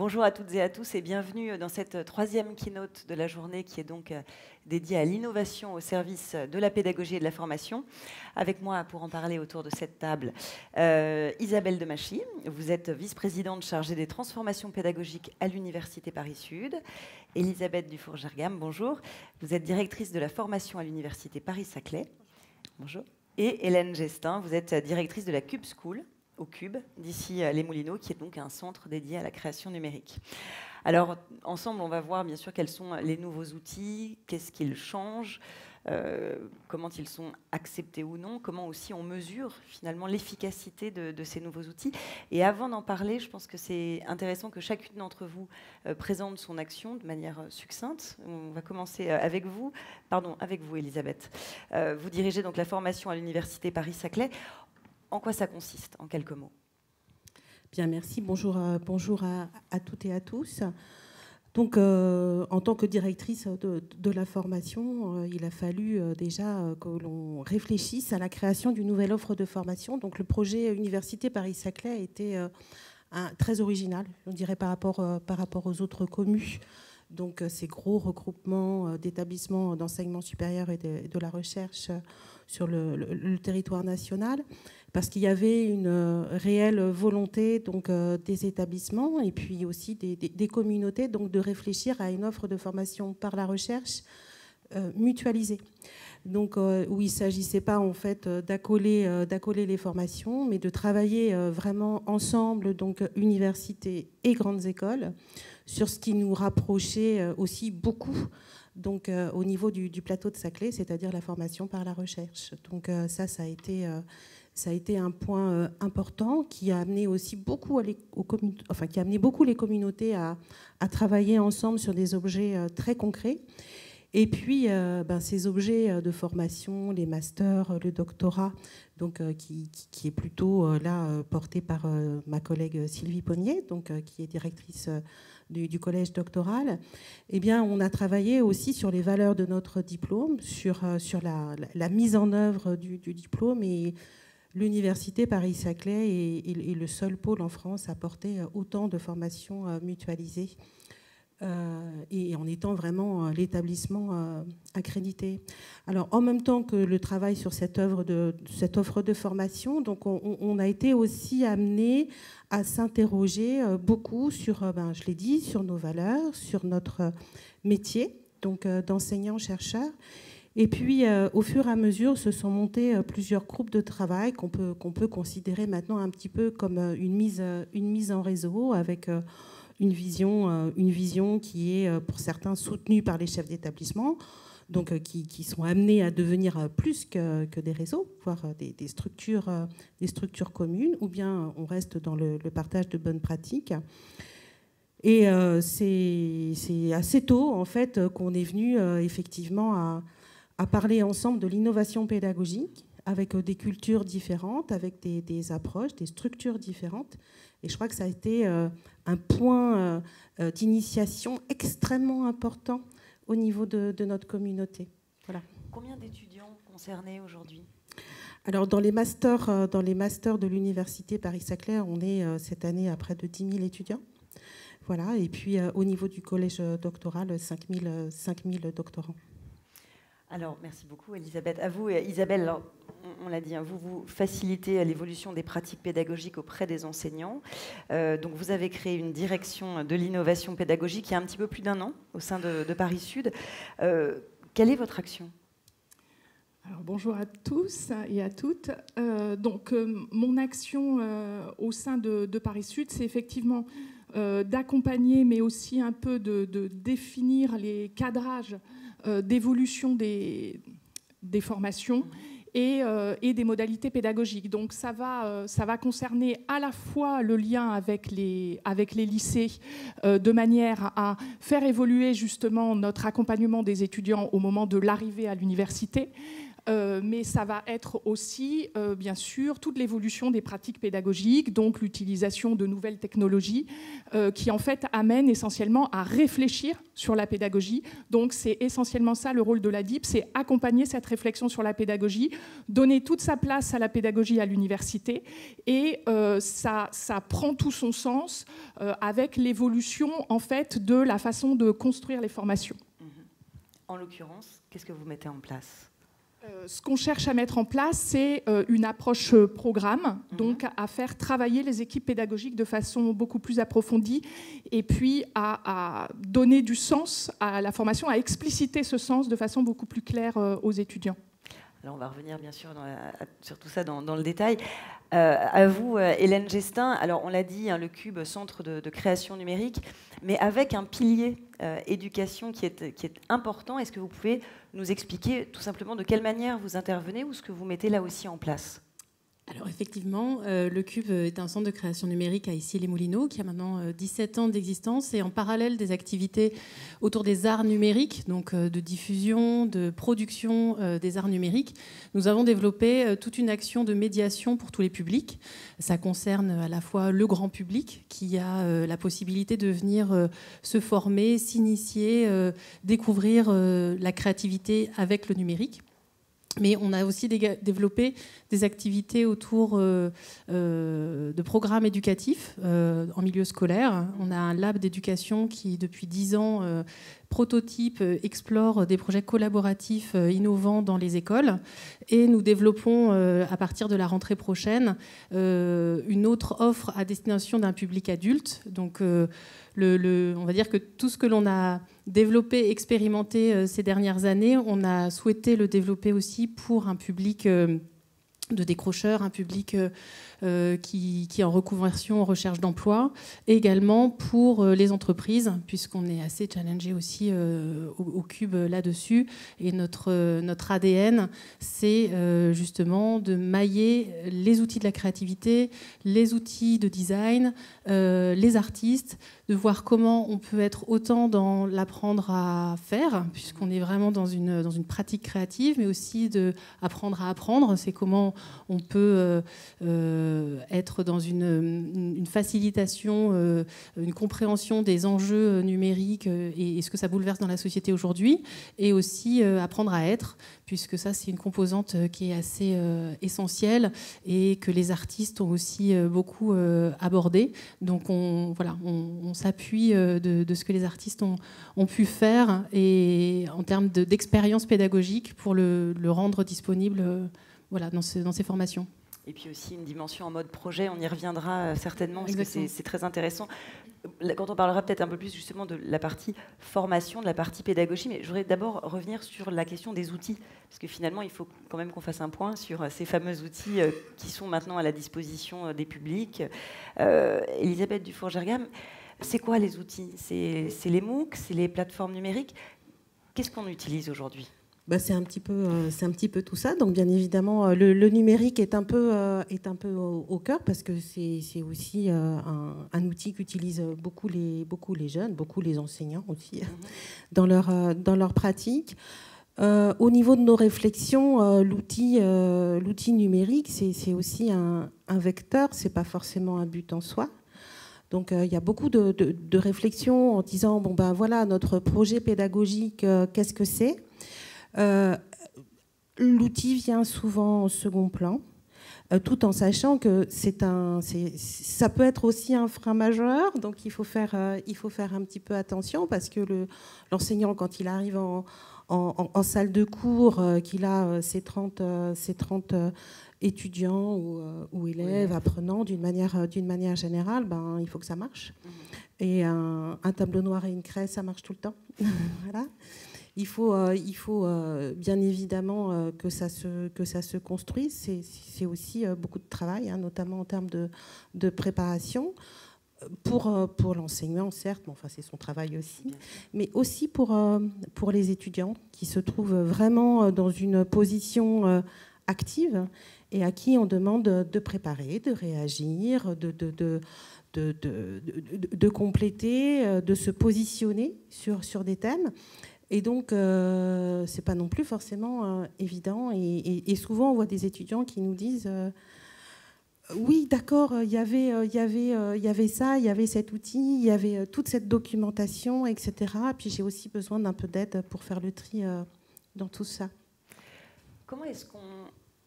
Bonjour à toutes et à tous et bienvenue dans cette troisième keynote de la journée qui est donc dédiée à l'innovation au service de la pédagogie et de la formation. Avec moi pour en parler autour de cette table, Isabelle Demachy. Vous êtes vice-présidente chargée des transformations pédagogiques à l'Université Paris-Sud. Elisabeth Dufour-Gergam, bonjour. Vous êtes directrice de la formation à l'Université Paris-Saclay. Bonjour. Et Hélène Gestin, vous êtes directrice de la Cube School au Cube, d'ici les Moulineaux, qui est donc un centre dédié à la création numérique. Alors, ensemble, on va voir bien sûr quels sont les nouveaux outils, qu'est-ce qu'ils changent, comment ils sont acceptés ou non, comment aussi on mesure finalement l'efficacité de ces nouveaux outils. Et avant d'en parler, je pense que c'est intéressant que chacune d'entre vous présente son action de manière succincte. On va commencer avec vous. Pardon, avec vous, Elisabeth. Vous dirigez donc la formation à l'Université Paris-Saclay. En quoi ça consiste, en quelques mots? Bien, merci. Bonjour à toutes et à tous. Donc, en tant que directrice de la formation, il a fallu déjà que l'on réfléchisse à la création d'une nouvelle offre de formation. Donc, le projet Université Paris-Saclay était très original, on dirait, par rapport aux autres communes. Donc, ces gros regroupements d'établissements d'enseignement supérieur et de la recherche sur le territoire national, parce qu'il y avait une réelle volonté donc, des établissements et puis aussi des communautés donc, de réfléchir à une offre de formation par la recherche mutualisée. Donc, où il ne s'agissait pas en fait d'accoler les formations, mais de travailler vraiment ensemble, donc universités et grandes écoles, sur ce qui nous rapprochait aussi beaucoup donc, au niveau du plateau de Saclay, c'est-à-dire la formation par la recherche. Donc ça a été un point important qui a amené aussi beaucoup, qui a amené beaucoup les communautés à travailler ensemble sur des objets très concrets. Et puis, ces objets de formation, les masters, le doctorat, donc, qui est plutôt là porté par ma collègue Sylvie Ponnier, donc, qui est directrice du collège doctoral, eh bien, on a travaillé aussi sur les valeurs de notre diplôme, sur la mise en œuvre du diplôme. Et l'Université Paris-Saclay est le seul pôle en France à porter autant de formations mutualisées. Et en étant vraiment l'établissement accrédité. Alors, en même temps que le travail sur cette offre de formation, donc on a été aussi amené à s'interroger beaucoup sur, je l'ai dit, sur nos valeurs, sur notre métier, donc d'enseignant-chercheur. Et puis, au fur et à mesure, se sont montés plusieurs groupes de travail qu'on peut considérer maintenant un petit peu comme une mise en réseau avec une vision qui est pour certains soutenue par les chefs d'établissement, donc qui sont amenés à devenir plus que des réseaux, voire des structures communes, ou bien on reste dans le partage de bonnes pratiques. Et c'est assez tôt en fait qu'on est venu effectivement à parler ensemble de l'innovation pédagogique, avec des cultures différentes, avec des approches, des structures différentes. Et je crois que ça a été un point d'initiation extrêmement important au niveau de notre communauté. Voilà. Combien d'étudiants concernés aujourd'hui? Alors, dans les masters de l'Université Paris-Saclay, on est cette année à près de 10 000 étudiants. Voilà. Et puis, au niveau du collège doctoral, 5 000 doctorants. Alors, merci beaucoup, Elisabeth. À vous, Isabelle, alors, on l'a dit, hein, vous facilitez l'évolution des pratiques pédagogiques auprès des enseignants. Donc, vous avez créé une direction de l'innovation pédagogique il y a un petit peu plus d'1 an au sein de Paris-Sud. Quelle est votre action ? Alors, bonjour à tous et à toutes. Mon action au sein de Paris-Sud, c'est effectivement d'accompagner, mais aussi un peu de définir les cadrages d'évolution des formations et des modalités pédagogiques. Donc ça va concerner à la fois le lien avec les lycées de manière à faire évoluer justement notre accompagnement des étudiants au moment de l'arrivée à l'université, mais ça va être aussi, bien sûr, toute l'évolution des pratiques pédagogiques, donc l'utilisation de nouvelles technologies qui, en fait, amènent essentiellement à réfléchir sur la pédagogie. Donc, c'est essentiellement ça le rôle de la DIP, c'est accompagner cette réflexion sur la pédagogie, donner toute sa place à la pédagogie à l'université, et ça prend tout son sens avec l'évolution, en fait, de la façon de construire les formations. En l'occurrence, qu'est-ce que vous mettez en place ? Ce qu'on cherche à mettre en place, c'est une approche programme, donc à faire travailler les équipes pédagogiques de façon beaucoup plus approfondie, et puis à donner du sens à la formation, à expliciter ce sens de façon beaucoup plus claire aux étudiants. Alors on va revenir bien sûr sur tout ça dans le détail. À vous, Hélène Gestin. Alors on l'a dit, hein, le CUB, centre de création numérique, mais avec un pilier éducation qui est important. Est-ce que vous pouvez nous expliquer tout simplement de quelle manière vous intervenez ou ce que vous mettez là aussi en place ? Alors effectivement, le CUB est un centre de création numérique à Issy-les-Moulineaux qui a maintenant 17 ans d'existence, et en parallèle des activités autour des arts numériques, donc de diffusion, de production des arts numériques, nous avons développé toute une action de médiation pour tous les publics. Ça concerne à la fois le grand public qui a la possibilité de venir se former, s'initier, découvrir la créativité avec le numérique. Mais on a aussi développé des activités autour de programmes éducatifs en milieu scolaire. On a un lab d'éducation qui, depuis 10 ans, prototype, explore des projets collaboratifs innovants dans les écoles. Et nous développons, à partir de la rentrée prochaine, une autre offre à destination d'un public adulte. Donc, on va dire que tout ce que l'on a développé, expérimenté ces dernières années, on a souhaité le développer aussi pour un public de décrocheurs, un public qui est en reconversion, en recherche d'emploi, et également pour les entreprises, puisqu'on est assez challengé aussi au CUB là-dessus. Et notre ADN, c'est justement de mailler les outils de la créativité, les outils de design, les artistes, de voir comment on peut être autant dans l'apprendre à faire, puisqu'on est vraiment dans une pratique créative, mais aussi d'apprendre à apprendre. C'est comment on peut être dans une facilitation, une compréhension des enjeux numériques et ce que ça bouleverse dans la société aujourd'hui, et aussi apprendre à être, puisque ça, c'est une composante qui est assez essentielle et que les artistes ont aussi beaucoup abordé. Donc, on s'appuie de ce que les artistes ont pu faire et en termes d'expérience pédagogique pour le rendre disponible dans ces formations. Et puis aussi une dimension en mode projet, on y reviendra certainement, parce Exactement. que c'est très intéressant. Quand on parlera peut-être un peu plus justement de la partie formation, de la partie pédagogie, mais je voudrais d'abord revenir sur la question des outils, parce que finalement, il faut quand même qu'on fasse un point sur ces fameux outils qui sont maintenant à la disposition des publics. Elisabeth Dufour-Gergam, c'est quoi les outils ? C'est les MOOC, c'est les plateformes numériques ? Qu'est-ce qu'on utilise aujourd'hui ? C'est un petit peu tout ça. Donc bien évidemment, le numérique est un peu au cœur, parce que c'est aussi un outil qu'utilisent beaucoup les jeunes, beaucoup les enseignants aussi dans leur pratique. Au niveau de nos réflexions, l'outil numérique, c'est aussi un vecteur, c'est pas forcément un but en soi. Donc il y a beaucoup de réflexions en disant voilà, notre projet pédagogique, qu'est-ce que c'est ? L'outil vient souvent en second plan, tout en sachant que ça peut être aussi un frein majeur, donc il faut faire un petit peu attention, parce que l'enseignant, quand il arrive en salle de cours, qu'il a ses 30 étudiants ou élèves, apprenants d'une manière générale, il faut que ça marche. Et un tableau noir et une craie, ça marche tout le temps. Voilà. Il faut bien évidemment que ça se construise. C'est aussi beaucoup de travail, notamment en termes de préparation pour l'enseignant, certes, mais c'est son travail aussi, mais aussi pour les étudiants qui se trouvent vraiment dans une position active et à qui on demande de préparer, de réagir, de compléter, de se positionner sur des thèmes. Et donc, ce n'est pas non plus forcément évident. Et souvent, on voit des étudiants qui nous disent oui, d'accord, il y avait ça, il y avait cet outil, il y avait toute cette documentation, etc. Puis j'ai aussi besoin d'un peu d'aide pour faire le tri dans tout ça. Comment est-ce qu'on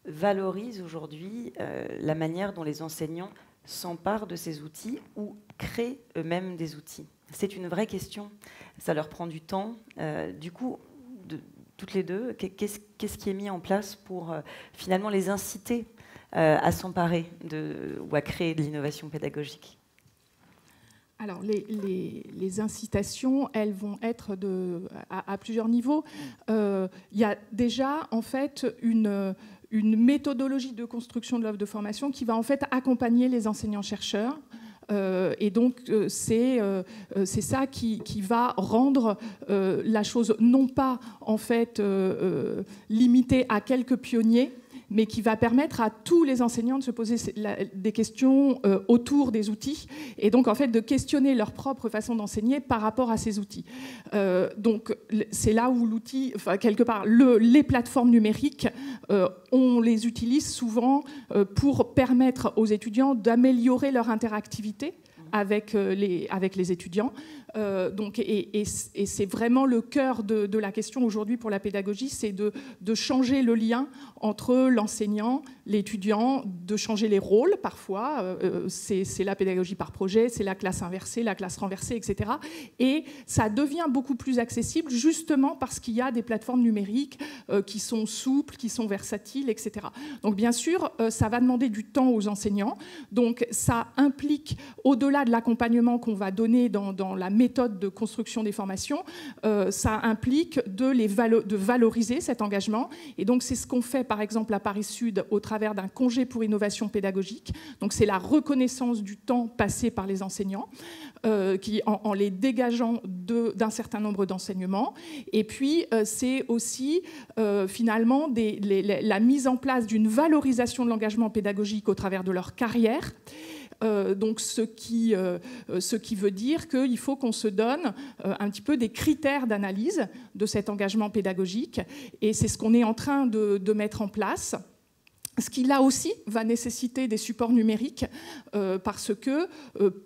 valorise aujourd'hui la manière dont les enseignants s'emparent de ces outils ou créent eux-mêmes des outils? C'est une vraie question. Ça leur prend du temps. Du coup, toutes les deux, qu'est-ce qui est mis en place pour finalement les inciter à s'emparer ou à créer de l'innovation pédagogique? Alors, les incitations, elles vont être à plusieurs niveaux. Il y a déjà, en fait, une méthodologie de construction de l'offre de formation qui va en fait accompagner les enseignants-chercheurs. Et donc, c'est ça qui va rendre la chose non pas en fait limitée à quelques pionniers, mais qui va permettre à tous les enseignants de se poser des questions autour des outils et donc en fait de questionner leur propre façon d'enseigner par rapport à ces outils. Donc c'est là où l'outil, enfin, quelque part, les plateformes numériques, on les utilise souvent pour permettre aux étudiants d'améliorer leur interactivité avec les étudiants. Et c'est vraiment le cœur de la question aujourd'hui pour la pédagogie, c'est de changer le lien entre l'enseignant, l'étudiant, de changer les rôles parfois. C'est la pédagogie par projet, c'est la classe inversée, la classe renversée, etc. Et ça devient beaucoup plus accessible justement parce qu'il y a des plateformes numériques qui sont souples, qui sont versatiles, etc. Donc bien sûr, ça va demander du temps aux enseignants. Donc ça implique, au-delà de l'accompagnement qu'on va donner dans la méthode de construction des formations, ça implique de valoriser cet engagement. Et donc c'est ce qu'on fait par exemple à Paris Sud au travers d'un congé pour innovation pédagogique. Donc c'est la reconnaissance du temps passé par les enseignants en les dégageant d'un certain nombre d'enseignements. Et puis c'est aussi finalement la mise en place d'une valorisation de l'engagement pédagogique au travers de leur carrière. Donc ce qui veut dire qu'il faut qu'on se donne un petit peu des critères d'analyse de cet engagement pédagogique, et c'est ce qu'on est en train de mettre en place. Ce qui, là aussi, va nécessiter des supports numériques parce que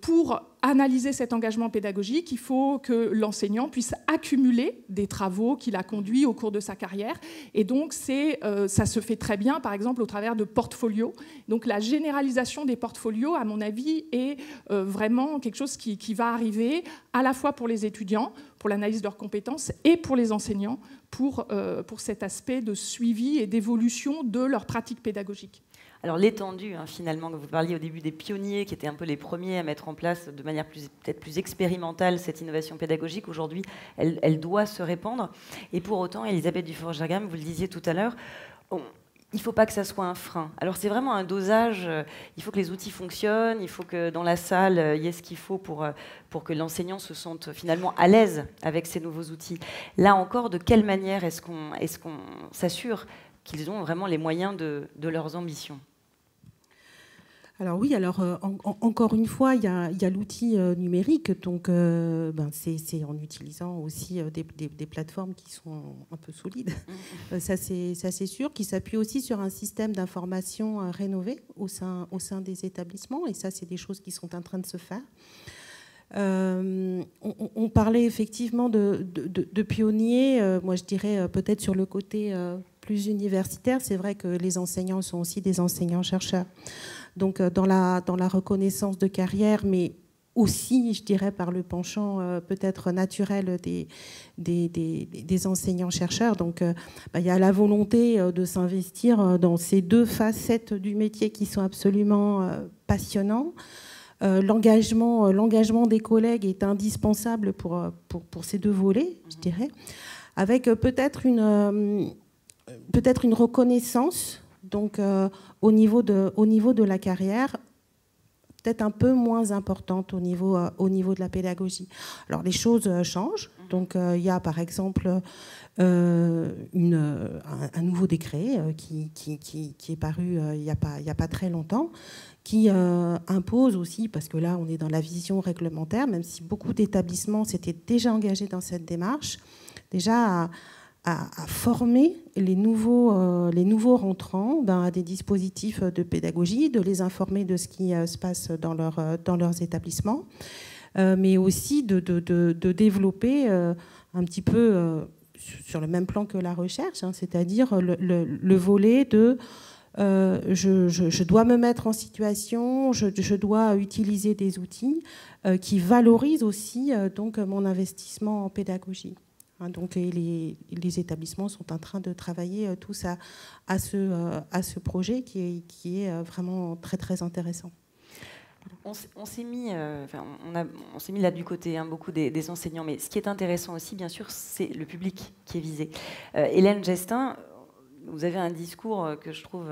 pour analyser cet engagement pédagogique, il faut que l'enseignant puisse accumuler des travaux qu'il a conduits au cours de sa carrière. Et donc, ça se fait très bien, par exemple, au travers de portfolios. Donc, la généralisation des portfolios, à mon avis, est vraiment quelque chose qui va arriver à la fois pour les étudiants, pour l'analyse de leurs compétences, et pour les enseignants, pour cet aspect de suivi et d'évolution de leur pratique pédagogique. Alors l'étendue, finalement, que vous parliez au début des pionniers, qui étaient un peu les premiers à mettre en place de manière peut-être plus expérimentale cette innovation pédagogique, aujourd'hui, elle doit se répandre. Et pour autant, Elisabeth Dufour-Gergam, vous le disiez tout à l'heure, il ne faut pas que ça soit un frein. Alors c'est vraiment un dosage, il faut que les outils fonctionnent, il faut que dans la salle, il y ait ce qu'il faut pour que l'enseignant se sente finalement à l'aise avec ces nouveaux outils. Là encore, de quelle manière est-ce qu'on s'assure qu'ils ont vraiment les moyens de leurs ambitions ? Alors oui, encore une fois, il y a l'outil numérique, donc c'est en utilisant aussi des plateformes qui sont un peu solides, ça c'est sûr, qui s'appuie aussi sur un système d'information rénové au sein des établissements, et ça c'est des choses qui sont en train de se faire. On parlait effectivement de pionniers, moi je dirais peut-être sur le côté plus universitaire, c'est vrai que les enseignants sont aussi des enseignants-chercheurs. Donc dans la reconnaissance de carrière, mais aussi, je dirais, par le penchant peut-être naturel des enseignants-chercheurs. Donc il y a la volonté de s'investir dans ces deux facettes du métier qui sont absolument passionnants. L'engagement des collègues est indispensable pour ces deux volets, je dirais, avec peut-être une reconnaissance donc, au niveau de la carrière, peut-être un peu moins importante au niveau de la pédagogie. Alors les choses changent. Donc il y a par exemple un nouveau décret qui est paru il n'y a pas très longtemps, qui impose aussi, parce que là on est dans la vision réglementaire, même si beaucoup d'établissements s'étaient déjà engagés dans cette démarche, déjà à former les nouveaux rentrants à des dispositifs de pédagogie, de les informer de ce qui se passe dans leurs établissements, mais aussi de développer un petit peu sur le même plan que la recherche, hein, c'est-à-dire le volet de je dois me mettre en situation, je dois utiliser des outils qui valorisent aussi donc mon investissement en pédagogie. Hein, donc les établissements sont en train de travailler tous à ce projet qui est vraiment très très intéressant. On s'est mis, on s'est mis là du côté beaucoup des enseignants, mais ce qui est intéressant aussi, bien sûr, c'est le public qui est visé. Hélène Gestin, vous avez un discours que je trouve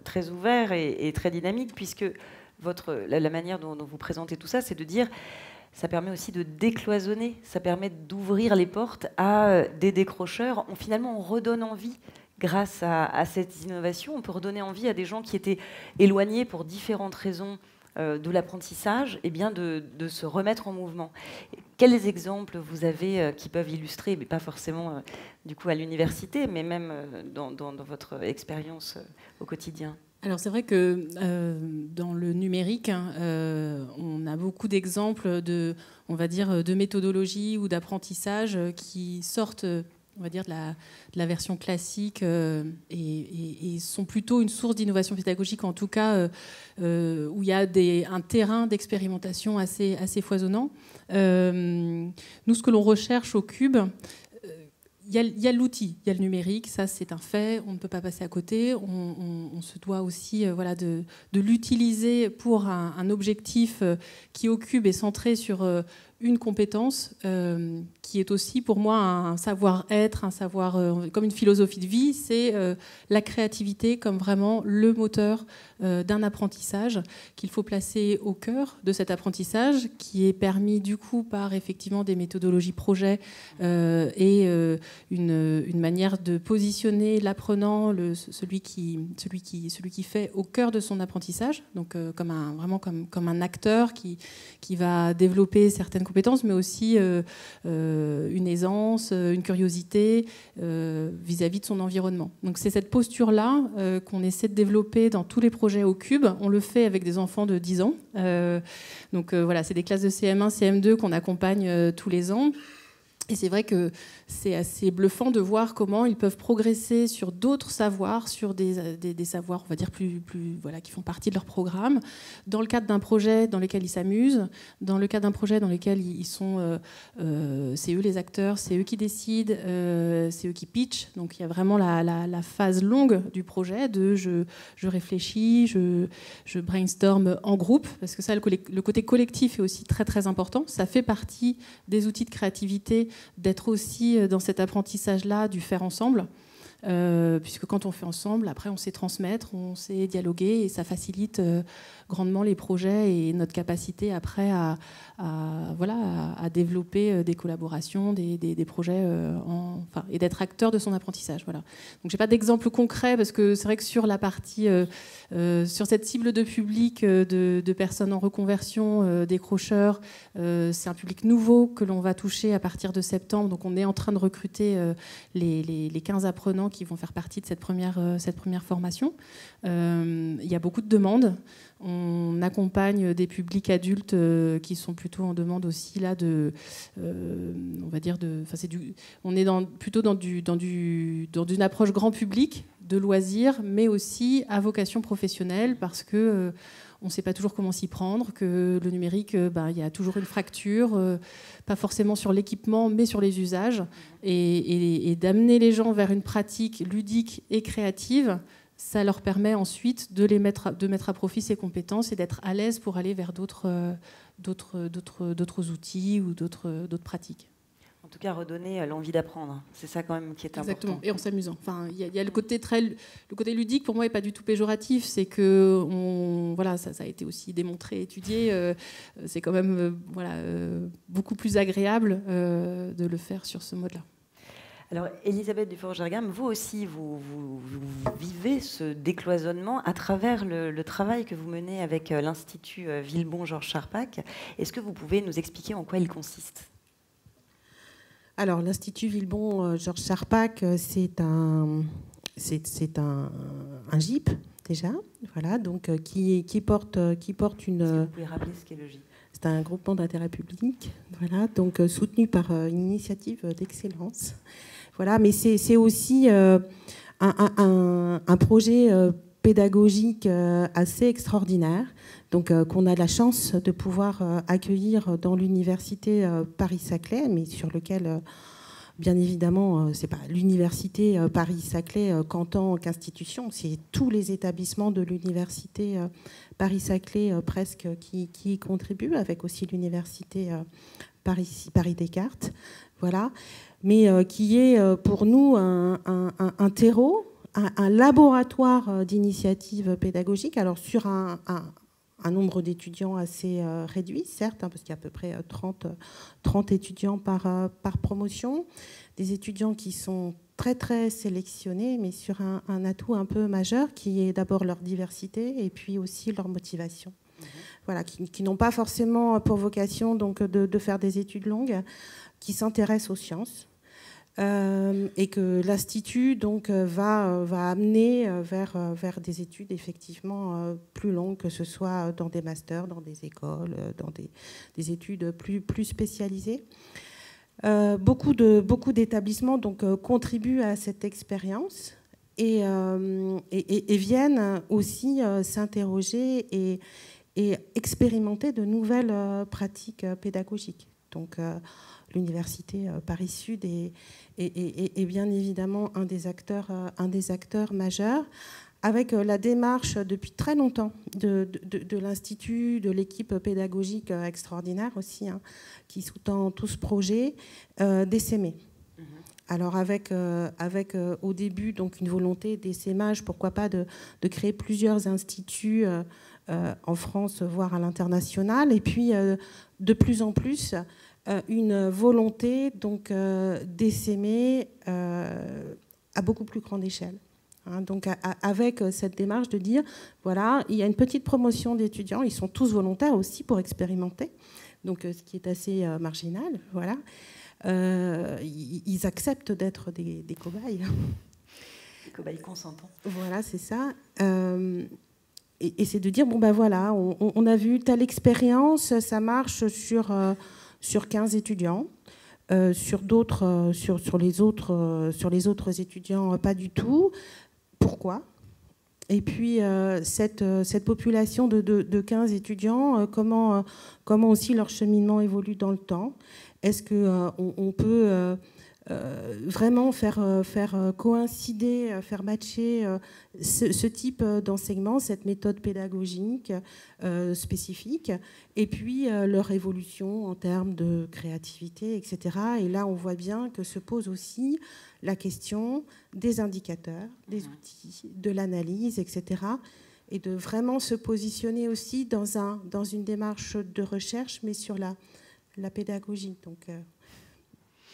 très ouvert et très dynamique, puisque la manière dont vous présentez tout ça, c'est de dire ça permet aussi de décloisonner, ça permet d'ouvrir les portes à des décrocheurs. Finalement, on redonne envie. Grâce à cette innovation, on peut redonner envie à des gens qui étaient éloignés pour différentes raisons de l'apprentissage, et bien de se remettre en mouvement. Quels exemples vous avez qui peuvent illustrer, mais pas forcément du coup à l'université, mais même dans votre expérience au quotidien? Alors c'est vrai que dans le numérique, on a beaucoup d'exemples on va dire, de méthodologies ou d'apprentissage qui sortent, on va dire, de la version classique et sont plutôt une source d'innovation pédagogique, en tout cas où il y a un terrain d'expérimentation assez foisonnant. Nous, ce que l'on recherche au Cube, il y a l'outil, il y a le numérique, ça c'est un fait, on ne peut pas passer à côté, on se doit aussi de l'utiliser pour un objectif qui au Cube est centré sur une compétence qui est aussi pour moi un savoir-être, un savoir comme une philosophie de vie, c'est la créativité comme vraiment le moteur d'un apprentissage qu'il faut placer au cœur de cet apprentissage qui est permis du coup par effectivement des méthodologies projets et une manière de positionner l'apprenant, celui qui fait au cœur de son apprentissage, donc vraiment comme un acteur qui va développer certaines compétences, mais aussi une aisance, une curiosité vis-à-vis de son environnement. Donc c'est cette posture-là qu'on essaie de développer dans tous les projets au Cube. On le fait avec des enfants de 10 ans. Donc voilà, c'est des classes de CM1, CM2 qu'on accompagne tous les ans. Et c'est vrai que c'est assez bluffant de voir comment ils peuvent progresser sur d'autres savoirs, sur des savoirs, on va dire, plus qui font partie de leur programme, dans le cadre d'un projet dans lequel ils s'amusent, dans le cadre d'un projet dans lequel ils sont... c'est eux les acteurs, c'est eux qui décident, c'est eux qui pitchent. Donc il y a vraiment la phase longue du projet de je réfléchis, je brainstorm en groupe, parce que ça, le côté collectif est aussi très, très important. Ça fait partie des outils de créativité, d'être aussi dans cet apprentissage-là du faire ensemble, puisque quand on fait ensemble, après on sait transmettre, on sait dialoguer et ça facilite grandement les projets et notre capacité après à développer des collaborations, des projets et d'être acteur de son apprentissage. Voilà. Donc j'ai pas d'exemple concret parce que c'est vrai que sur la partie sur cette cible de public de personnes en reconversion, décrocheurs, c'est un public nouveau que l'on va toucher à partir de septembre. Donc on est en train de recruter les 15 apprenants qui vont faire partie de cette première formation. Il y a beaucoup de demandes. On accompagne des publics adultes qui sont plutôt en demande aussi là on va dire on est plutôt dans une approche grand public de loisirs, mais aussi à vocation professionnelle parce que on ne sait pas toujours comment s'y prendre, que le numérique, il y a toujours une fracture, pas forcément sur l'équipement, mais sur les usages, et d'amener les gens vers une pratique ludique et créative. Ça leur permet ensuite de mettre à profit ces compétences et d'être à l'aise pour aller vers d'autres outils ou d'autres pratiques. En tout cas, redonner l'envie d'apprendre. C'est ça quand même qui est important. Exactement, et en s'amusant. Enfin, il y a le côté ludique, pour moi, n'est pas du tout péjoratif. C'est que, ça a été aussi démontré, étudié. C'est quand même beaucoup plus agréable de le faire sur ce mode-là. Alors, Elisabeth Dufour-Gergam, vous aussi, vous vivez ce décloisonnement à travers le travail que vous menez avec l'Institut Villebon-Georges Charpak. Est-ce que vous pouvez nous expliquer en quoi il consiste ? Alors, l'Institut Villebon Georges Charpak, c'est un GIP déjà, voilà, donc qui porte une. Est-ce que vous pouvez rappeler ce qu'est le GIP ? C'est un groupement d'intérêt public, voilà, donc soutenu par une initiative d'excellence, voilà, mais c'est aussi un projet pédagogique assez extraordinaire, donc qu'on a la chance de pouvoir accueillir dans l'université Paris-Saclay, mais sur lequel, bien évidemment, c'est pas l'université Paris-Saclay qu'en tant qu'institution, c'est tous les établissements de l'université Paris-Saclay presque qui y contribuent, avec aussi l'université Paris-Descartes, voilà, mais qui est pour nous un terreau, un laboratoire d'initiatives pédagogiques, alors sur un nombre d'étudiants assez réduit, certes, hein, parce qu'il y a à peu près 30 étudiants par promotion, des étudiants qui sont très très sélectionnés, mais sur un atout un peu majeur, qui est d'abord leur diversité et puis aussi leur motivation. Voilà, qui n'ont pas forcément pour vocation donc, de faire des études longues, qui s'intéressent aux sciences, et que l'Institut donc va amener vers des études effectivement plus longues, que ce soit dans des masters, dans des écoles, dans des études plus spécialisées. Beaucoup d'établissements donc contribuent à cette expérience et viennent aussi s'interroger et expérimenter de nouvelles pratiques pédagogiques. Donc l'université Paris-Sud est bien évidemment un des acteurs majeurs, avec la démarche depuis très longtemps de l'Institut, de l'équipe pédagogique extraordinaire aussi, hein, qui sous-tend tout ce projet, d'essaimer. Alors avec au début donc une volonté d'essaimage, pourquoi pas de créer plusieurs instituts en France, voire à l'international, et puis de plus en plus une volonté donc d'essaimer à beaucoup plus grande échelle. Hein, donc avec cette démarche de dire, voilà, il y a une petite promotion d'étudiants, ils sont tous volontaires aussi pour expérimenter, donc ce qui est assez marginal, voilà. Ils acceptent d'être des cobayes. Des cobayes consentants. Voilà, c'est ça. Et c'est de dire, bon ben voilà, on a vu telle expérience, ça marche sur 15 étudiants. Sur les autres étudiants, pas du tout. Pourquoi ? Et puis, cette population de 15 étudiants, comment aussi leur cheminement évolue dans le temps ? Est-ce qu'on peut vraiment faire coïncider, faire matcher ce type d'enseignement, cette méthode pédagogique spécifique, et puis leur évolution en termes de créativité, etc. Et là, on voit bien que se pose aussi la question des indicateurs, des outils, de l'analyse, etc. Et de vraiment se positionner aussi dans une démarche de recherche, mais sur la pédagogie. Donc,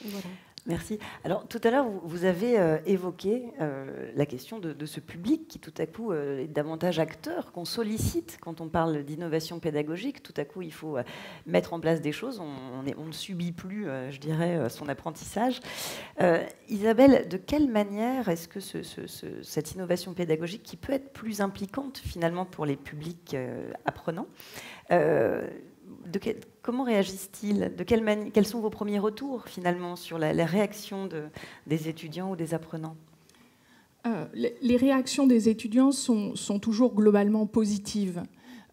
voilà. Merci. Alors, tout à l'heure, vous avez évoqué la question de ce public qui, tout à coup, est davantage acteur, qu'on sollicite quand on parle d'innovation pédagogique. Tout à coup, il faut mettre en place des choses. On ne subit plus, je dirais, son apprentissage. Isabelle, de quelle manière est-ce que cette innovation pédagogique, qui peut être plus impliquante, finalement, pour les publics apprenants, comment réagissent-ils ? Quels sont vos premiers retours, finalement, sur la réaction des étudiants ou des apprenants ? Les réactions des étudiants sont toujours globalement positives,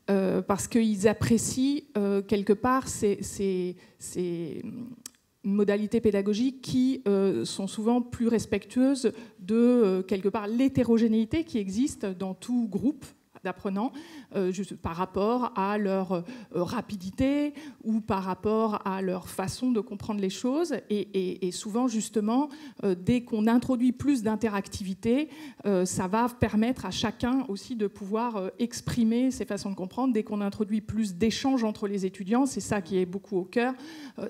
parce qu'ils apprécient quelque part ces modalités pédagogiques qui sont souvent plus respectueuses de, quelque part, l'hétérogénéité qui existe dans tout groupe d'apprenants, par rapport à leur rapidité ou par rapport à leur façon de comprendre les choses. Et souvent, justement, dès qu'on introduit plus d'interactivité, ça va permettre à chacun aussi de pouvoir exprimer ses façons de comprendre. Dès qu'on introduit plus d'échanges entre les étudiants, c'est ça qui est beaucoup au cœur,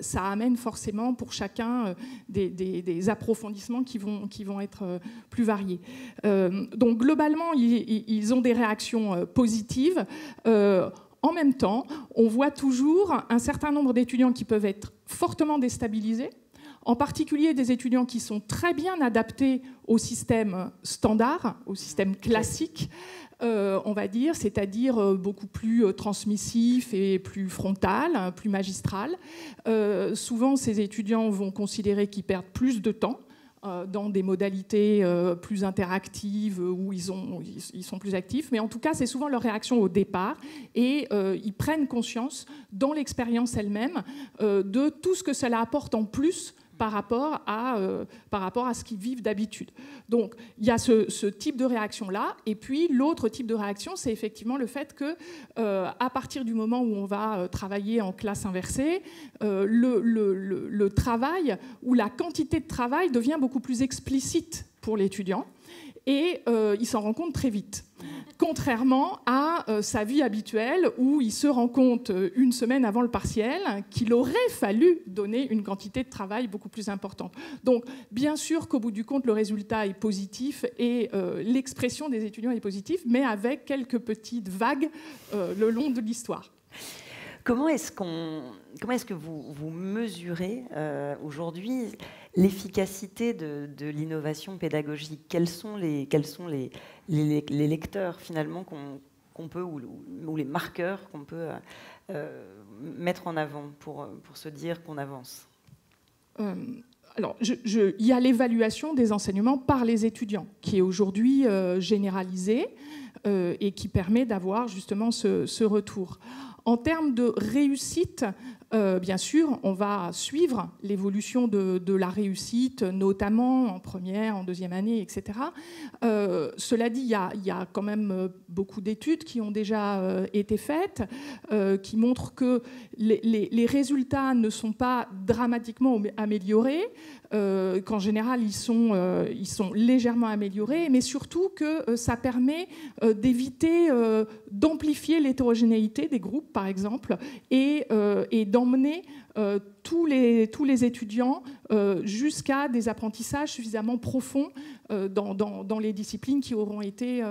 ça amène forcément pour chacun des approfondissements qui vont être plus variés. Donc, globalement, ils ont des réactions positives. En même temps, on voit toujours un certain nombre d'étudiants qui peuvent être fortement déstabilisés en particulier des étudiants qui sont très bien adaptés au système standard, au système classique, on va dire, c'est-à-dire beaucoup plus transmissif et plus frontal, plus magistral. Souvent, ces étudiants vont considérer qu'ils perdent plus de temps dans des modalités plus interactives où ils sont plus actifs. Mais en tout cas, c'est souvent leur réaction au départ. Et ils prennent conscience, dans l'expérience elle-même, de tout ce que cela apporte en plus par rapport à ce qu'ils vivent d'habitude. Donc, il y a ce type de réaction-là. Et puis, l'autre type de réaction, c'est effectivement le fait que, à partir du moment où on va travailler en classe inversée, le travail ou la quantité de travail devient beaucoup plus explicite pour l'étudiant. Et il s'en rend compte très vite. Contrairement à sa vie habituelle où il se rend compte une semaine avant le partiel qu'il aurait fallu donner une quantité de travail beaucoup plus importante. Donc, bien sûr qu'au bout du compte, le résultat est positif et l'expression des étudiants est positive, mais avec quelques petites vagues le long de l'histoire. Comment est-ce que vous mesurez aujourd'hui l'efficacité de l'innovation pédagogique? Quels sont les lecteurs finalement qu'on peut, ou les marqueurs qu'on peut mettre en avant pour se dire qu'on avance? Alors, il y a l'évaluation des enseignements par les étudiants, qui est aujourd'hui généralisée et qui permet d'avoir justement ce retour. En termes de réussite, bien sûr, on va suivre l'évolution de la réussite, notamment en première, en deuxième année, etc. Cela dit, il y a quand même beaucoup d'études qui ont déjà été faites, qui montrent que les résultats ne sont pas dramatiquement améliorés, qu'en général, ils sont légèrement améliorés, mais surtout que ça permet d'éviter d'amplifier l'hétérogénéité des groupes, par exemple, et d'emmener tous les étudiants jusqu'à des apprentissages suffisamment profonds dans les disciplines qui auront été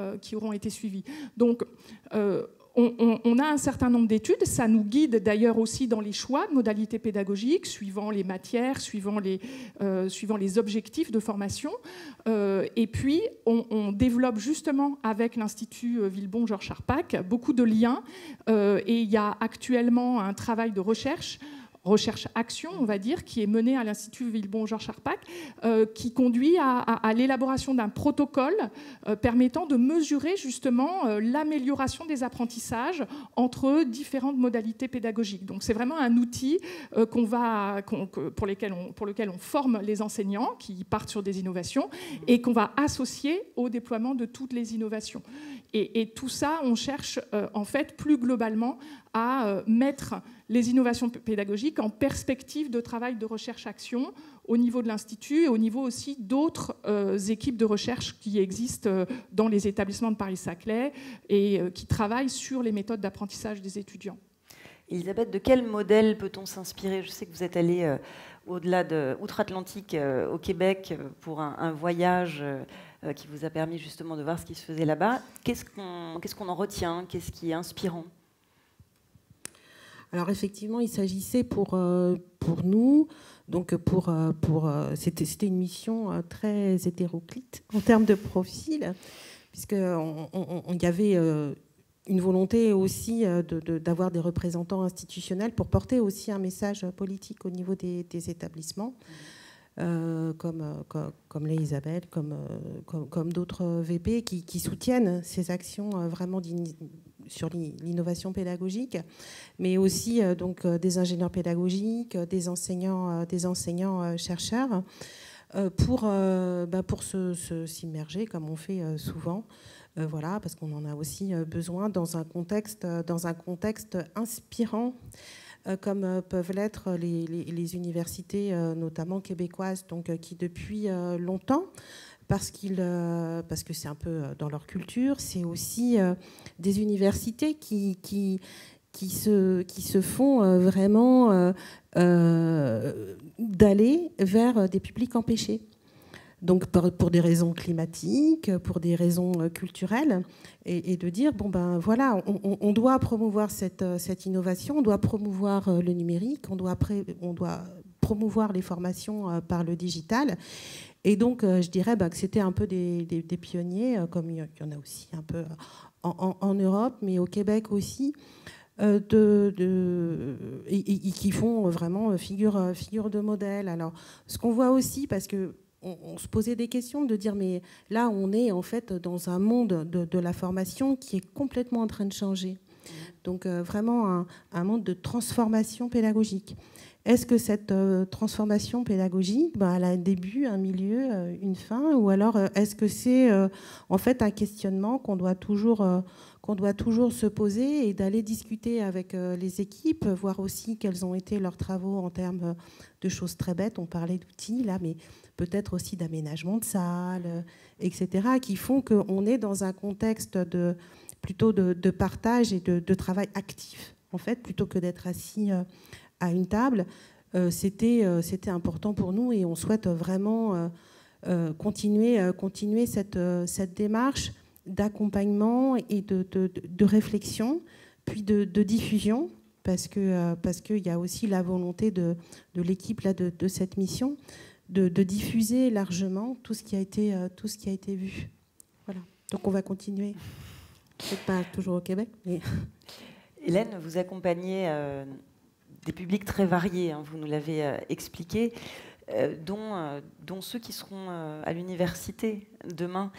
suivies. Donc, on a un certain nombre d'études, ça nous guide d'ailleurs aussi dans les choix de modalités pédagogiques, suivant les matières, suivant les objectifs de formation. Et puis, on développe justement avec l'Institut Villebon-Georges Charpak beaucoup de liens. Et il y a actuellement un travail de recherche-action, on va dire, qui est menée à l'Institut Villebon-Georges Charpak, qui conduit à l'élaboration d'un protocole permettant de mesurer justement l'amélioration des apprentissages entre différentes modalités pédagogiques. Donc c'est vraiment un outil pour lequel on forme les enseignants qui partent sur des innovations et qu'on va associer au déploiement de toutes les innovations. Et tout ça, on cherche en fait plus globalement à mettre les innovations pédagogiques en perspective de travail de recherche-action au niveau de l'Institut et au niveau aussi d'autres équipes de recherche qui existent dans les établissements de Paris-Saclay et qui travaillent sur les méthodes d'apprentissage des étudiants. Elisabeth, de quel modèle peut-on s'inspirer? Je sais que vous êtes allée au-delà de outre-Atlantique au Québec pour un voyage qui vous a permis justement de voir ce qui se faisait là-bas. Qu'est-ce qu'on en retient? Qu'est-ce qui est inspirant? Alors effectivement, il s'agissait pour nous, donc c'était une mission très hétéroclite en termes de profil, puisqu'il y avait une volonté aussi d'avoir des représentants institutionnels pour porter aussi un message politique au niveau des établissements, comme les Isabelle, comme d'autres VP qui soutiennent ces actions vraiment sur l'innovation pédagogique, mais aussi des ingénieurs pédagogiques, des enseignants chercheurs, pour s'immerger comme on fait souvent. Voilà, parce qu'on en a aussi besoin dans un contexte inspirant, comme peuvent l'être les universités, notamment québécoises, qui depuis longtemps, parce que c'est un peu dans leur culture, c'est aussi des universités qui se font vraiment d'aller vers des publics empêchés. Donc pour des raisons climatiques, pour des raisons culturelles, et de dire, voilà, on doit promouvoir cette innovation, on doit promouvoir le numérique, on doit promouvoir les formations par le digital. Et donc, je dirais que c'était un peu des pionniers, comme il y en a aussi un peu en Europe, mais au Québec aussi, et qui font vraiment figure de modèle. Alors, ce qu'on voit aussi, parce que on se posait des questions de dire, mais là, on est en fait dans un monde de la formation qui est complètement en train de changer. Donc, vraiment un monde de transformation pédagogique. Est-ce que cette transformation pédagogique, elle a un début, un milieu, une fin, ou alors est-ce que c'est en fait un questionnement qu'on doit toujours se poser et d'aller discuter avec les équipes, voir aussi quels ont été leurs travaux en termes de choses très bêtes. On parlait d'outils là, mais peut-être aussi d'aménagement de salles, etc., qui font qu'on est dans un contexte plutôt de partage et de travail actif, en fait, plutôt que d'être assis à une table. C'était important pour nous et on souhaite vraiment continuer cette démarche d'accompagnement et de réflexion, puis de diffusion, parce qu'il y a aussi la volonté de l'équipe là, de cette mission de diffuser largement tout ce qui a été vu. Voilà. Donc on va continuer. Peut-être pas toujours au Québec, mais... Hélène, vous accompagnez des publics très variés, hein, vous nous l'avez expliqué, dont ceux qui seront à l'université demain.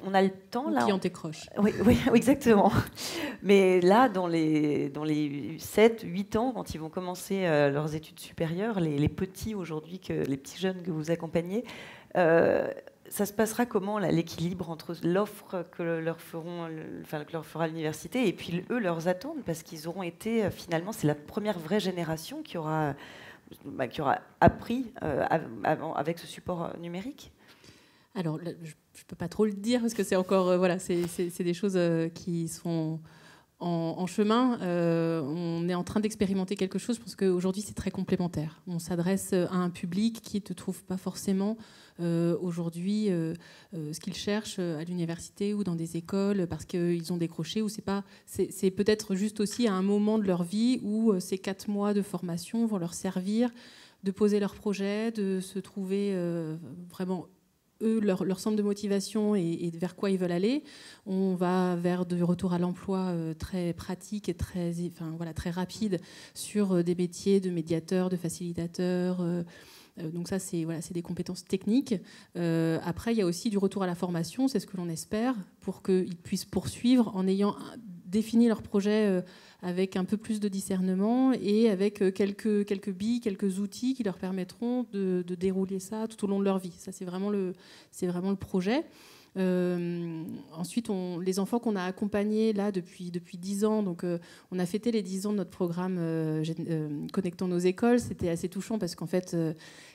On a le temps là. Qui en décroche. Oui, exactement. Mais là, dans les 7, 8 ans, quand ils vont commencer leurs études supérieures, les petits aujourd'hui, les petits jeunes que vous accompagnez, ça se passera comment l'équilibre entre l'offre que leur fera l'université et puis eux leurs attentes, parce qu'ils auront été finalement, c'est la première vraie génération qui aura appris avec ce support numérique. Alors, je ne peux pas trop le dire parce que c'est encore, c'est des choses qui sont en chemin. On est en train d'expérimenter quelque chose parce qu'aujourd'hui, c'est très complémentaire. On s'adresse à un public qui ne trouve pas forcément aujourd'hui ce qu'ils cherchent à l'université ou dans des écoles parce qu'ils ont décroché ou c'est peut-être juste aussi à un moment de leur vie où ces 4 mois de formation vont leur servir de poser leur projet, de se trouver vraiment eux, leur centre de motivation et vers quoi ils veulent aller. On va vers du retour à l'emploi très pratique et très rapide sur des métiers de médiateur, de facilitateur. Donc ça, c'est des compétences techniques. Après, il y a aussi du retour à la formation, c'est ce que l'on espère, pour qu'ils puissent poursuivre en ayant défini leur projet avec un peu plus de discernement et avec quelques billes, quelques outils qui leur permettront de dérouler ça tout au long de leur vie. Ça, c'est vraiment le projet. Ensuite, les enfants qu'on a accompagnés là depuis 10 ans, donc on a fêté les 10 ans de notre programme Connectons nos écoles. C'était assez touchant parce qu'en fait,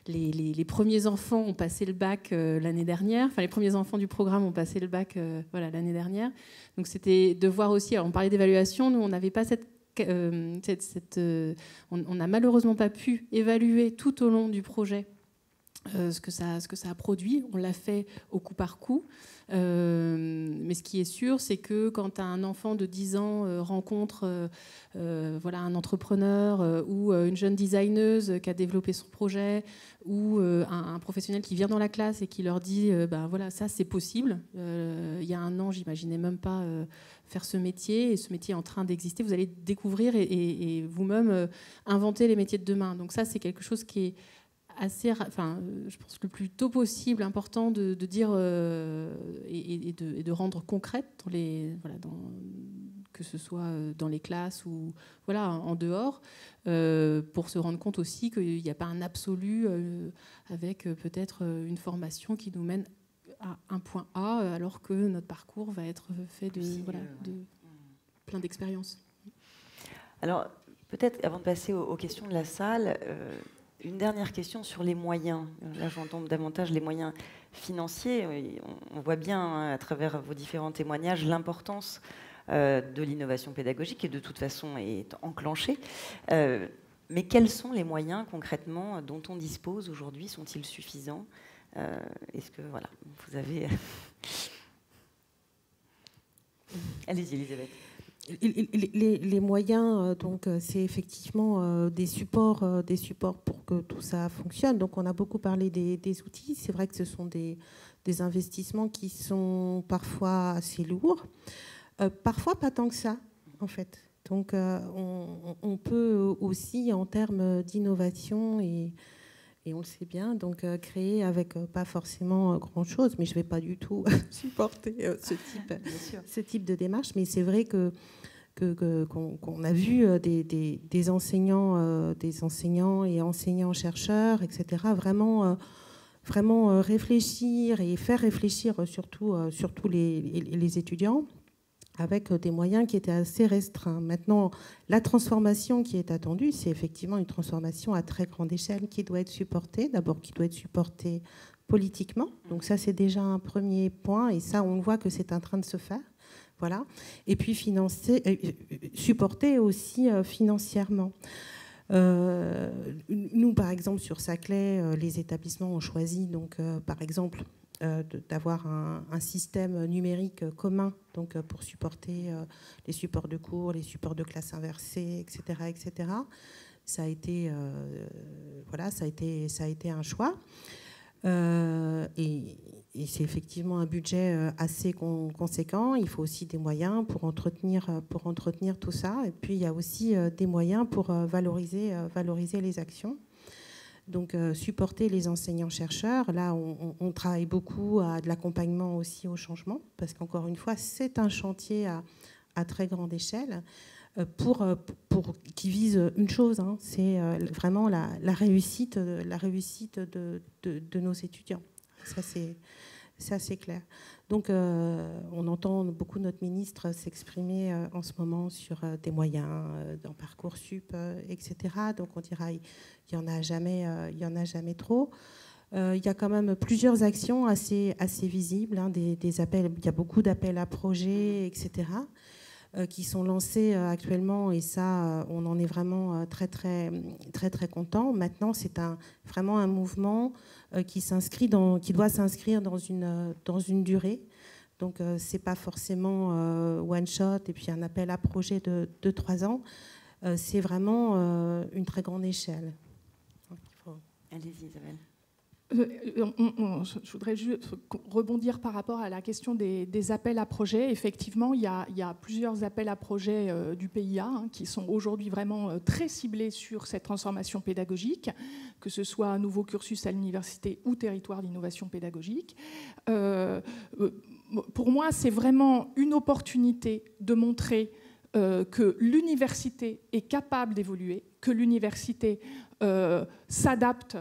les premiers enfants ont passé le bac l'année dernière. Enfin, les premiers enfants du programme ont passé le bac l'année dernière. Donc c'était de voir aussi. Alors, on parlait d'évaluation. Nous, on n'avait pas on n'a malheureusement pas pu évaluer tout au long du projet ce que ça a produit. On l'a fait au coup par coup. Mais ce qui est sûr, c'est que quand un enfant de 10 ans rencontre un entrepreneur ou une jeune designeuse qui a développé son projet ou un professionnel qui vient dans la classe et qui leur dit ça c'est possible. Il y a un an, j'imaginais même pas faire ce métier, et ce métier est en train d'exister. Vous allez découvrir et vous-même inventer les métiers de demain. Donc ça, c'est quelque chose qui est je pense le plus tôt possible important de dire et de rendre concrète que ce soit dans les classes ou en dehors, pour se rendre compte aussi qu'il n'y a pas un absolu avec peut-être une formation qui nous mène à un point A alors que notre parcours va être fait de plein d'expériences. Alors peut-être avant de passer aux questions de la salle, une dernière question sur les moyens. Là, j'entends davantage les moyens financiers. On voit bien, à travers vos différents témoignages, l'importance de l'innovation pédagogique qui, de toute façon, est enclenchée. Mais quels sont les moyens, concrètement, dont on dispose aujourd'hui? Sont-ils suffisants? Est-ce que, vous avez... Allez-y, Elisabeth. les moyens, donc c'est effectivement des supports pour que tout ça fonctionne. Donc on a beaucoup parlé des outils. C'est vrai que ce sont des investissements qui sont parfois assez lourds, parfois pas tant que ça, en fait. Donc on peut aussi, en termes d'innovation, et on le sait bien, donc créer avec pas forcément grand-chose, mais je ne vais pas du tout supporter ce type de démarche. Mais c'est vrai qu'on a vu des enseignants et enseignants-chercheurs, etc., vraiment réfléchir et faire réfléchir surtout les étudiants, avec des moyens qui étaient assez restreints. Maintenant, la transformation qui est attendue, c'est effectivement une transformation à très grande échelle qui doit être supportée, d'abord qui doit être supportée politiquement. Donc ça, c'est déjà un premier point, et ça, on voit que c'est en train de se faire. Voilà. Et puis supporter aussi financièrement. Nous, par exemple, sur Saclay, les établissements ont choisi, donc, par exemple, d'avoir un système numérique commun, donc pour supporter les supports de cours, les supports de classe inversée, etc., etc. Ça a été un choix. Et c'est effectivement un budget assez conséquent. Il faut aussi des moyens pour entretenir tout ça. Et puis il y a aussi des moyens pour valoriser les actions. Donc supporter les enseignants-chercheurs. Là, on travaille beaucoup à de l'accompagnement aussi au changement, parce qu'encore une fois, c'est un chantier à très grande échelle qui vise une chose, hein, c'est vraiment la réussite de nos étudiants. Ça, c'est clair. Donc, on entend beaucoup notre ministre s'exprimer en ce moment sur des moyens dans Parcoursup, etc. Donc, on dira il y en a jamais trop. Il y a quand même plusieurs actions assez visibles, hein, des appels. Il y a beaucoup d'appels à projets, etc. Qui sont lancés actuellement, et ça, on en est vraiment très content. Maintenant, c'est vraiment un mouvement qui doit s'inscrire dans une durée. Donc, c'est pas forcément one shot et puis un appel à projet de 3 ans. C'est vraiment une très grande échelle. Allez-y, Isabelle. Je voudrais juste rebondir par rapport à la question des appels à projets. Effectivement, il y a plusieurs appels à projets du PIA, hein, qui sont aujourd'hui vraiment très ciblés sur cette transformation pédagogique, que ce soit un nouveau cursus à l'université ou territoire d'innovation pédagogique. Pour moi, c'est vraiment une opportunité de montrer que l'université est capable d'évoluer, que l'université s'adapte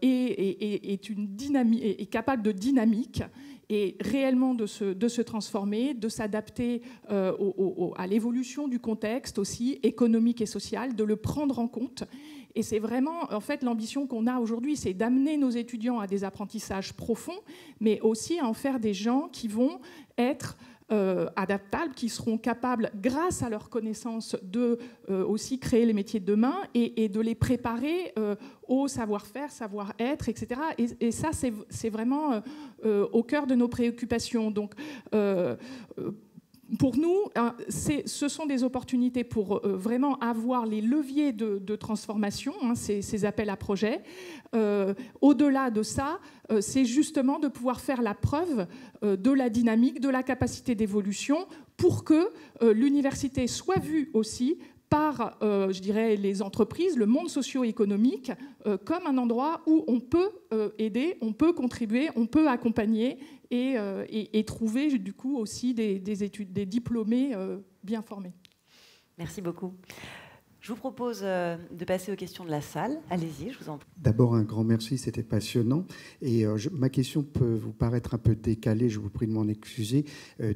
et est capable de dynamique et réellement de se transformer, de s'adapter à l'évolution du contexte aussi économique et social, de le prendre en compte. Et c'est vraiment, en fait, l'ambition qu'on a aujourd'hui, c'est d'amener nos étudiants à des apprentissages profonds, mais aussi à en faire des gens qui vont être adaptables, qui seront capables, grâce à leurs connaissances, de aussi créer les métiers de demain et de les préparer au savoir-faire, savoir-être, etc. Et ça, c'est vraiment au cœur de nos préoccupations. Donc, pour nous, ce sont des opportunités pour vraiment avoir les leviers de transformation, hein, ces appels à projets. Au-delà de ça, c'est justement de pouvoir faire la preuve de la dynamique, de la capacité d'évolution, pour que l'université soit vue aussi par, je dirais, les entreprises, le monde socio-économique, comme un endroit où on peut aider, on peut contribuer, on peut accompagner et trouver du coup aussi des diplômés bien formés. Merci beaucoup. Je vous propose de passer aux questions de la salle. Allez-y, je vous en prie. D'abord, un grand merci, c'était passionnant. Et ma question peut vous paraître un peu décalée, je vous prie de m'en excuser,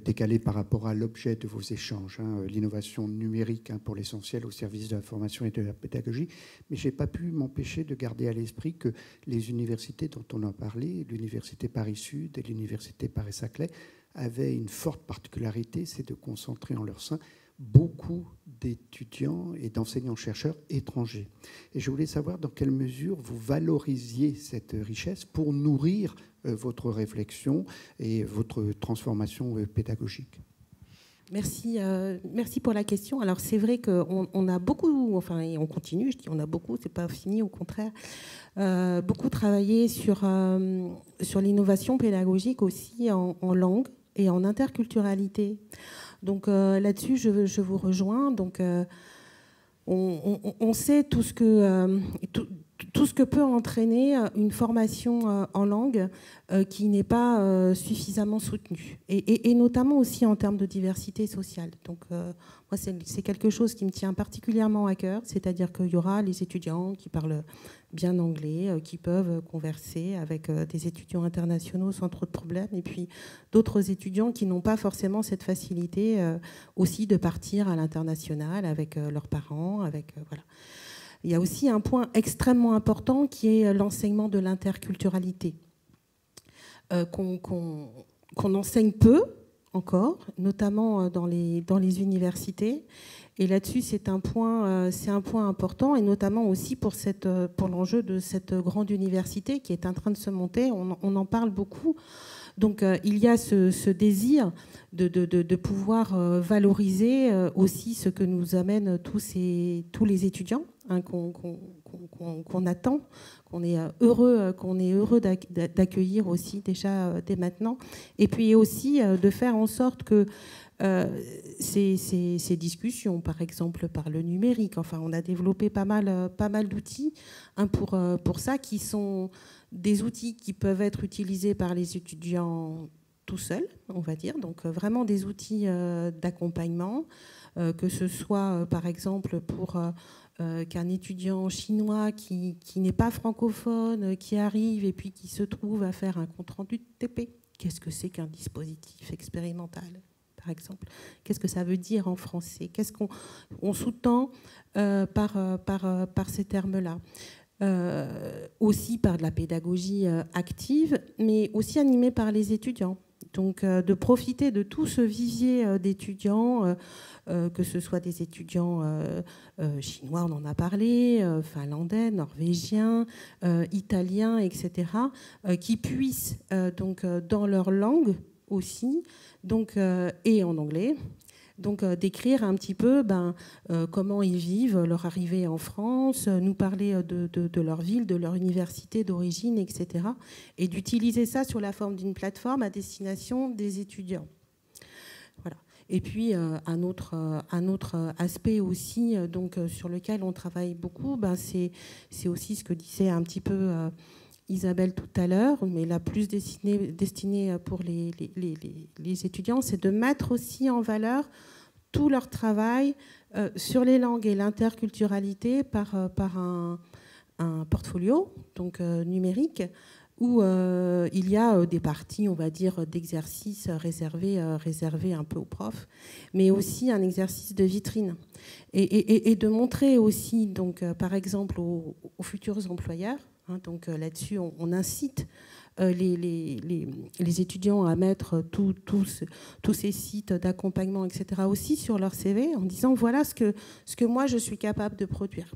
décalée par rapport à l'objet de vos échanges, hein, l'innovation numérique, hein, pour l'essentiel au service de la formation et de la pédagogie. Mais je n'ai pas pu m'empêcher de garder à l'esprit que les universités dont on a parlé, l'université Paris-Sud et l'université Paris-Saclay, avaient une forte particularité, c'est de concentrer en leur sein beaucoup d'étudiants et d'enseignants-chercheurs étrangers. Et je voulais savoir dans quelle mesure vous valorisiez cette richesse pour nourrir votre réflexion et votre transformation pédagogique. Merci, merci pour la question. Alors c'est vrai qu'on a beaucoup, enfin et on continue, je dis on a beaucoup, c'est pas fini, au contraire, beaucoup travaillé sur l'innovation pédagogique aussi en langue et en interculturalité. Donc là-dessus, je vous rejoins. Donc on sait tout ce que peut entraîner une formation en langue qui n'est pas suffisamment soutenue, et notamment aussi en termes de diversité sociale. Donc moi, c'est quelque chose qui me tient particulièrement à cœur, c'est-à-dire qu'il y aura les étudiants qui parlent bien anglais, qui peuvent converser avec des étudiants internationaux sans trop de problèmes, et puis d'autres étudiants qui n'ont pas forcément cette facilité aussi de partir à l'international avec leurs parents, voilà. Il y a aussi un point extrêmement important qui est l'enseignement de l'interculturalité, qu'on enseigne peu encore, notamment dans les universités. Et là-dessus, c'est un point important, et notamment aussi pour l'enjeu de cette grande université qui est en train de se monter. On en parle beaucoup. Donc il y a ce désir de pouvoir valoriser aussi ce que nous amènent tous les étudiants, hein, qu'on attend, qu'on est heureux d'accueillir aussi déjà dès maintenant. Et puis aussi de faire en sorte que ces discussions, par exemple par le numérique, enfin on a développé pas mal d'outils, hein, pour ça, qui sont des outils qui peuvent être utilisés par les étudiants tout seuls, on va dire, donc vraiment des outils d'accompagnement, que ce soit par exemple pour qu'un étudiant chinois qui n'est pas francophone, qui arrive et puis qui se trouve à faire un compte-rendu de TP. Qu'est-ce que c'est qu'un dispositif expérimental, par exemple? Qu'est-ce que ça veut dire en français? Qu'est-ce qu'on sous-tend par ces termes-là? Aussi par de la pédagogie active, mais aussi animée par les étudiants. Donc de profiter de tout ce vivier d'étudiants, que ce soit des étudiants chinois, on en a parlé, finlandais, norvégiens, italiens, etc., qui puissent, donc, dans leur langue aussi, donc, et en anglais, donc décrire un petit peu comment ils vivent leur arrivée en France, nous parler de leur ville, de leur université d'origine, etc. Et d'utiliser ça sous la forme d'une plateforme à destination des étudiants. Voilà. Et puis un autre aspect aussi, donc, sur lequel on travaille beaucoup, c'est aussi ce que disait un petit peu Isabelle tout à l'heure, mais la plus destinée pour les étudiants, c'est de mettre aussi en valeur tout leur travail sur les langues et l'interculturalité par un portfolio, donc numérique, où il y a des parties, on va dire, d'exercices réservés un peu aux profs, mais aussi un exercice de vitrine. Et de montrer aussi, donc, par exemple, aux futurs employeurs, hein, donc là-dessus, on incite les étudiants à mettre tous ces sites d'accompagnement, etc., aussi sur leur CV, en disant voilà ce que moi je suis capable de produire.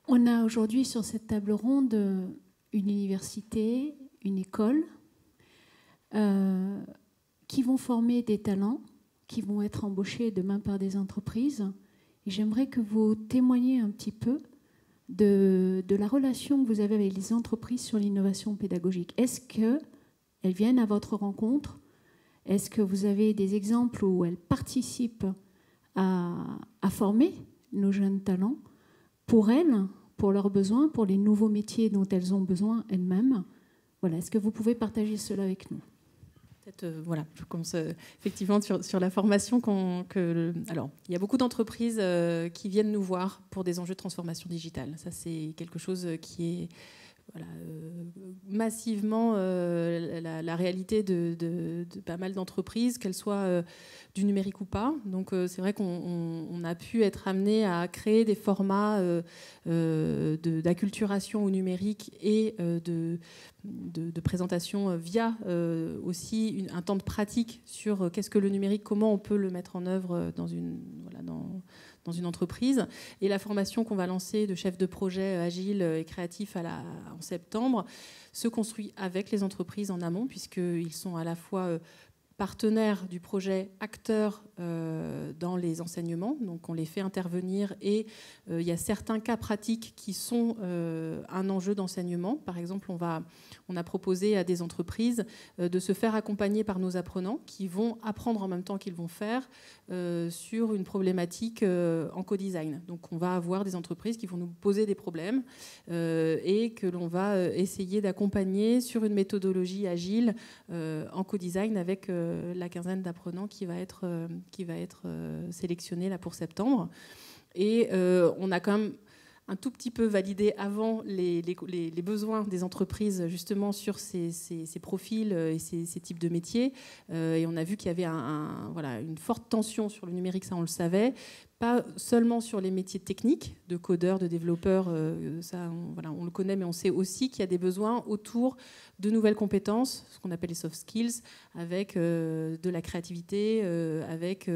On a aujourd'hui sur cette table ronde une université, une école, qui vont former des talents, qui vont être embauchés demain par des entreprises. Et j'aimerais que vous témoigniez un petit peu de la relation que vous avez avec les entreprises sur l'innovation pédagogique. Est-ce qu'elles viennent à votre rencontre? Est-ce que vous avez des exemples où elles participent à former nos jeunes talents pour elles, pour leurs besoins, pour les nouveaux métiers dont elles ont besoin elles-mêmes? Voilà. Est-ce que vous pouvez partager cela avec nous? Voilà, je commence effectivement sur la formation. Alors, il y a beaucoup d'entreprises qui viennent nous voir pour des enjeux de transformation digitale. Ça, c'est quelque chose qui est massivement la réalité de pas mal d'entreprises, qu'elles soient du numérique ou pas. Donc c'est vrai qu'on a pu être amené à créer des formats d'acculturation au numérique et de présentation via aussi un temps de pratique sur qu'est-ce que le numérique, comment on peut le mettre en œuvre dans une entreprise. Et la formation qu'on va lancer de chef de projet agile et créatif en septembre se construit avec les entreprises en amont, puisqu'ils sont à la fois partenaires du projet, acteurs dans les enseignements, donc on les fait intervenir et il y a certains cas pratiques qui sont un enjeu d'enseignement. Par exemple, on a proposé à des entreprises de se faire accompagner par nos apprenants qui vont apprendre en même temps qu'ils vont faire sur une problématique en co-design. Donc on va avoir des entreprises qui vont nous poser des problèmes et que l'on va essayer d'accompagner sur une méthodologie agile en co-design avec la quinzaine d'apprenants qui va être sélectionnée là pour septembre. Et on a quand même un tout petit peu validé avant les besoins des entreprises justement sur ces profils et ces types de métiers. Et on a vu qu'il y avait une forte tension sur le numérique, ça on le savait. Pas seulement sur les métiers techniques, de codeurs, de développeurs, ça on le connaît, mais on sait aussi qu'il y a des besoins autour de nouvelles compétences, ce qu'on appelle les soft skills, avec de la créativité, avec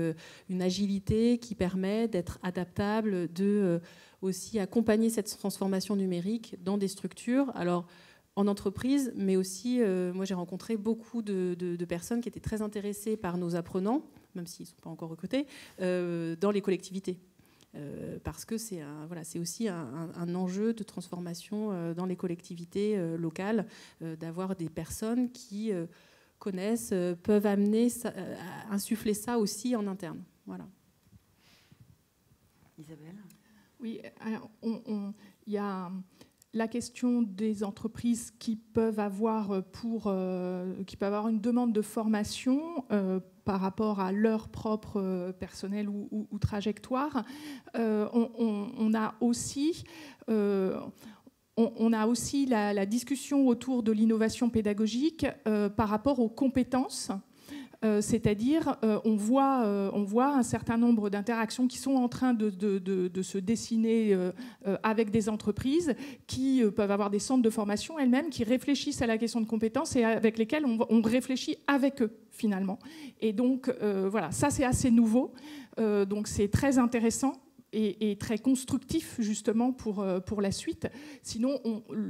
une agilité qui permet d'être adaptable, de aussi accompagner cette transformation numérique dans des structures. Alors, en entreprise, mais aussi, moi j'ai rencontré beaucoup de personnes qui étaient très intéressées par nos apprenants, même s'ils ne sont pas encore recrutés, dans les collectivités. Parce que c'est aussi un enjeu de transformation dans les collectivités locales, d'avoir des personnes qui connaissent, peuvent insuffler ça aussi en interne. Voilà. Isabelle ? Oui, alors il y a la question des entreprises qui peuvent avoir une demande de formation par rapport à leur propre personnel ou trajectoire. On a aussi la discussion autour de l'innovation pédagogique par rapport aux compétences. C'est-à-dire, on voit un certain nombre d'interactions qui sont en train de se dessiner avec des entreprises qui peuvent avoir des centres de formation elles-mêmes qui réfléchissent à la question de compétences et avec lesquelles on réfléchit avec eux, finalement. Et donc, ça c'est assez nouveau. Donc c'est très intéressant et très constructif, justement, pour la suite. Sinon,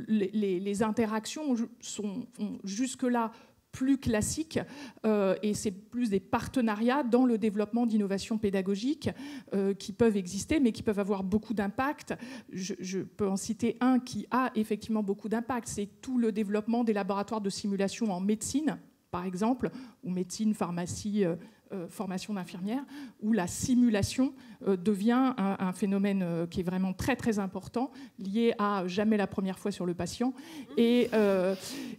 les interactions sont jusque-là plus classiques et c'est plus des partenariats dans le développement d'innovations pédagogiques qui peuvent exister mais qui peuvent avoir beaucoup d'impact. Je peux en citer un qui a effectivement beaucoup d'impact, c'est tout le développement des laboratoires de simulation en médecine, par exemple, ou médecine, pharmacie, formation d'infirmière, où la simulation devient un phénomène qui est vraiment très très important, lié à jamais la première fois sur le patient. Et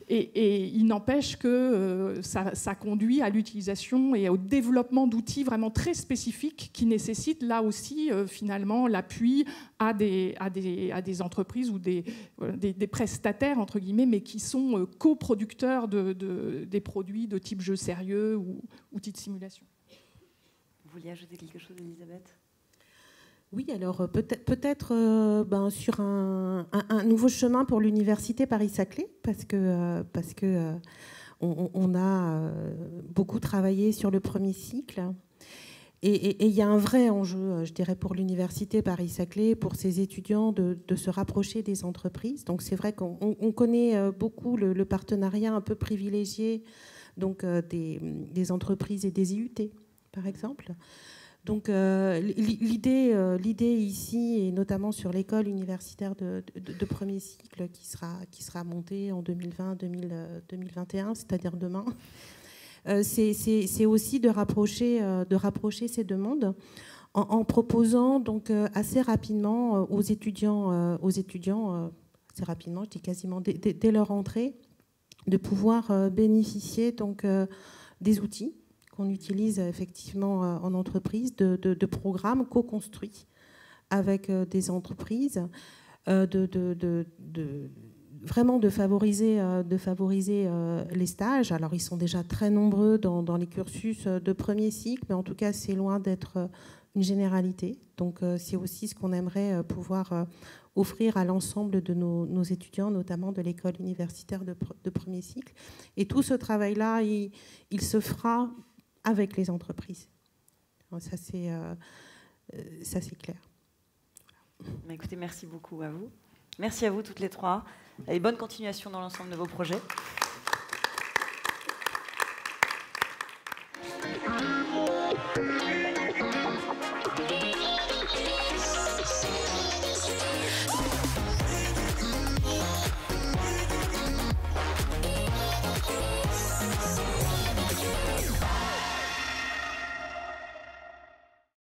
il n'empêche que ça conduit à l'utilisation et au développement d'outils vraiment très spécifiques qui nécessitent là aussi finalement l'appui à des entreprises ou des prestataires, entre guillemets, mais qui sont coproducteurs des produits de type jeu sérieux ou outils de simulation. Vous vouliez ajouter quelque chose, Elisabeth ? Oui, alors peut-être sur un nouveau chemin pour l'université Paris-Saclay, parce que on a beaucoup travaillé sur le premier cycle. Et il y a un vrai enjeu, je dirais, pour l'université Paris-Saclay, pour ses étudiants, de se rapprocher des entreprises. Donc c'est vrai qu'on connaît beaucoup le partenariat un peu privilégié donc, des entreprises et des IUT, par exemple. Donc l'idée ici, et notamment sur l'école universitaire de premier cycle qui sera montée en 2020-2021, c'est-à-dire demain, c'est aussi de rapprocher ces deux mondes en proposant donc assez rapidement aux étudiants, assez rapidement, je dis quasiment dès leur entrée, de pouvoir bénéficier donc des outils qu'on utilise effectivement en entreprise, de programmes co-construits avec des entreprises, vraiment de favoriser les stages. Alors ils sont déjà très nombreux dans les cursus de premier cycle, mais en tout cas c'est loin d'être une généralité. Donc c'est aussi ce qu'on aimerait pouvoir offrir à l'ensemble de nos étudiants, notamment de l'école universitaire de premier cycle. Et tout ce travail-là, il se fera avec les entreprises. Ça, Ça, c'est clair. Voilà. Écoutez, merci beaucoup à vous. Merci à vous toutes les trois. Et bonne continuation dans l'ensemble de vos projets.